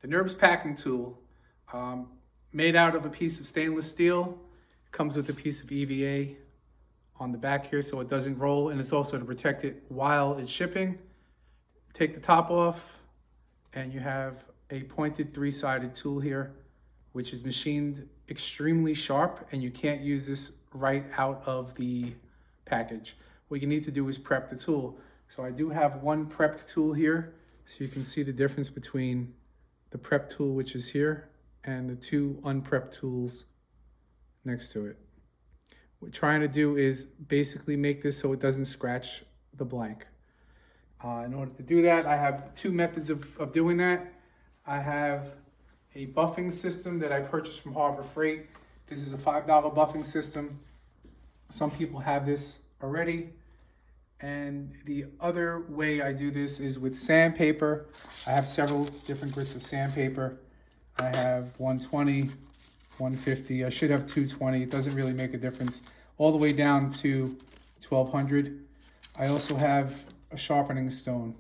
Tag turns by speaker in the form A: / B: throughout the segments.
A: The NERBs packing tool, made out of a piece of stainless steel, comes with a piece of EVA on the back here so it doesn't roll, and it's also to protect it while it's shipping. Take the top off, and you have a pointed three-sided tool here, which is machined extremely sharp, and you can't use this right out of the package. What you need to do is prep the tool. So I do have one prepped tool here, so you can see the difference between the prep tool, which is here, and the two unprepped tools next to it. What we're trying to do is basically make this so it doesn't scratch the blank. In order to do that, I have two methods of doing that. I have a buffing system that I purchased from Harbor Freight. This is a $5 buffing system. Some people have this already. And the other way I do this is with sandpaper. I have several different grits of sandpaper. I have 120, 150. I should have 220. It doesn't really make a difference. All the way down to 1200. I also have a sharpening stone.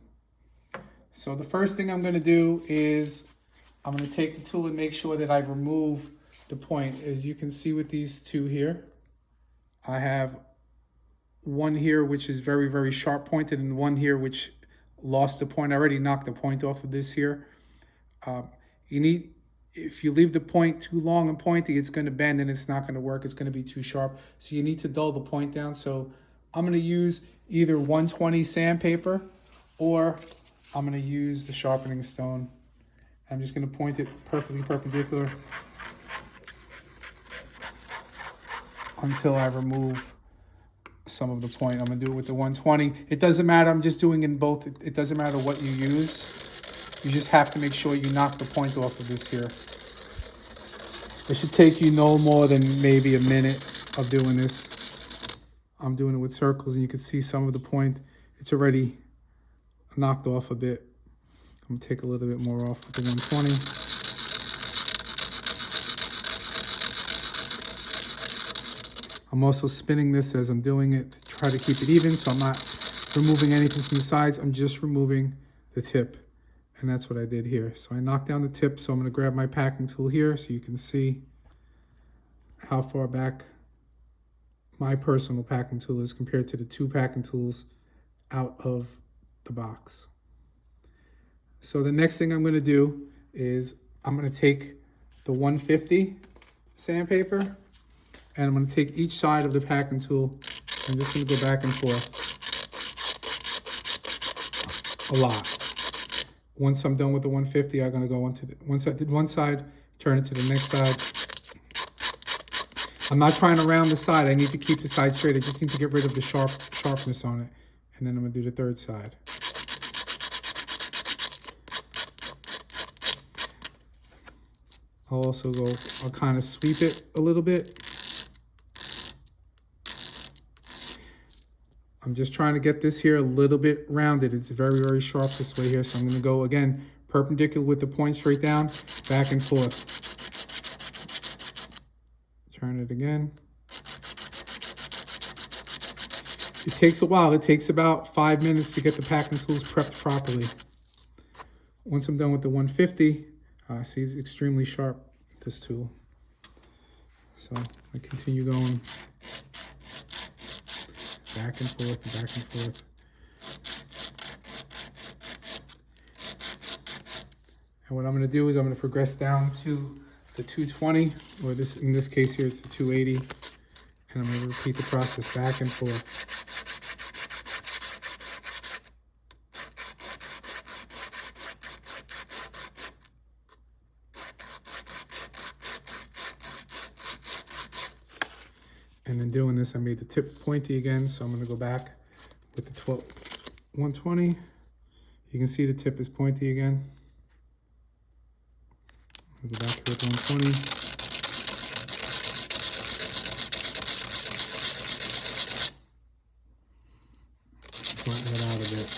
A: So the first thing I'm going to do is I'm going to take the tool and make sure that I remove the point. As you can see with these two here, I have one here which is very, very sharp pointed, and one here which lost the point. I already knocked the point off of this here. If you leave the point too long and pointy, it's going to bend and it's not going to work. It's going to be too sharp. So you need to dull the point down. So I'm going to use either 120 sandpaper, or I'm going to use the sharpening stone. I'm just going to point it perfectly perpendicular until I remove some of the point. I'm going to do it with the 120. It doesn't matter. I'm just doing in both. It doesn't matter what you use. You just have to make sure you knock the point off of this here. It should take you no more than maybe a minute of doing this. I'm doing it with circles, and you can see some of the point. It's already knocked off a bit. I'm going to take a little bit more off with the 120. I'm also spinning this as I'm doing it to try to keep it even, so I'm not removing anything from the sides. I'm just removing the tip, and that's what I did here. So I knocked down the tip, so I'm going to grab my packing tool here so you can see how far back my personal packing tool is compared to the two packing tools out of the box. So the next thing I'm going to do is I'm going to take the 150 sandpaper, and I'm going to take each side of the packing tool. I'm just going to go back and forth a lot. Once I'm done with the 150, I'm going to go once I did one side, turn it to the next side. I'm not trying to round the side. I need to keep the side straight. I just need to get rid of the sharpness on it. And then I'm going to do the third side. I'll kind of sweep it a little bit. I'm just trying to get this here a little bit rounded. It's very, very sharp this way here. So I'm going to go, again, perpendicular with the point straight down, back and forth. Turn it again. It takes a while. It takes about 5 minutes to get the packing tools prepped properly. Once I'm done with the 150, see, it's extremely sharp, this tool. So I continue going back and forth, back and forth. And what I'm going to do is I'm going to progress down to the 220, or in this case here, it's the 280. And I'm going to repeat the process back and forth. And in doing this, I made the tip pointy again, so I'm going to go back with the 120. You can see the tip is pointy again. I'll go back to it, 120. Flatten it out a bit.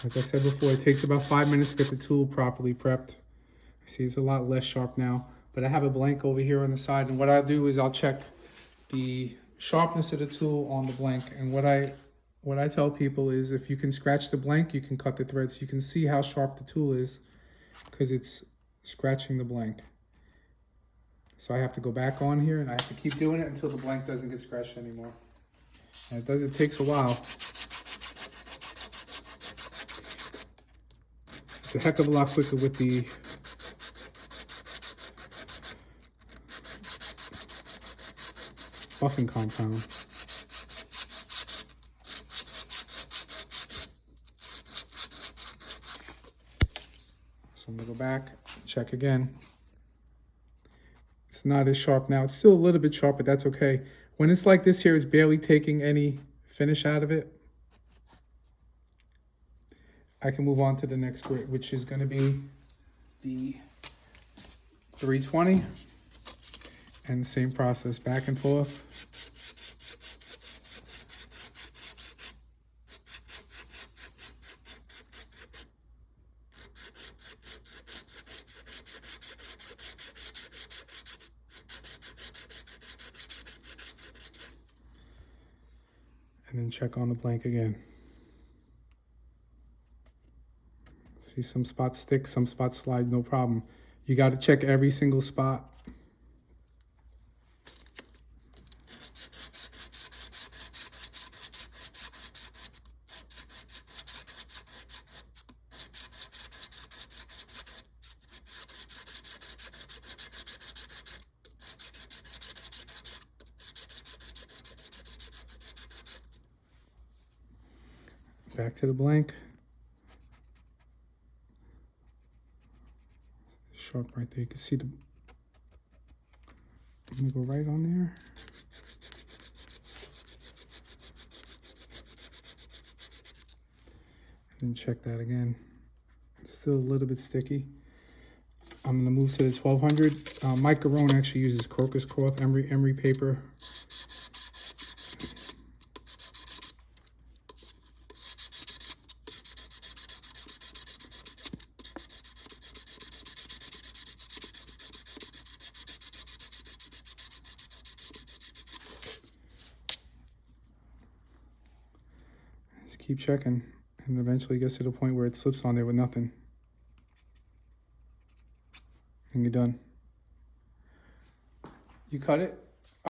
A: Like I said before, it takes about 5 minutes to get the tool properly prepped. See, it's a lot less sharp now, but I have a blank over here on the side, and what I'll do is I'll check the sharpness of the tool on the blank. And what I tell people is, if you can scratch the blank, you can cut the thread. So you can see how sharp the tool is because it's scratching the blank. So I have to go back on here and I have to keep doing it until the blank doesn't get scratched anymore. And it takes a while. It's a heck of a lot quicker with the buffing compound. So I'm gonna go back, check again. It's not as sharp now. It's still a little bit sharp, but that's okay. When it's like this here, it's barely taking any finish out of it. I can move on to the next grit, which is gonna be the 320. And the same process, back and forth. And then check on the blank again. See, some spots stick, some spots slide, no problem. You got to check every single spot. Back to the blank. Sharp right there. You can see the. I'm gonna go right on there. And then check that again. Still a little bit sticky. I'm gonna move to the 1200. Mike Garone actually uses crocus cloth, emery paper. Keep checking, and eventually gets to the point where it slips on there with nothing. And you're done. You cut it,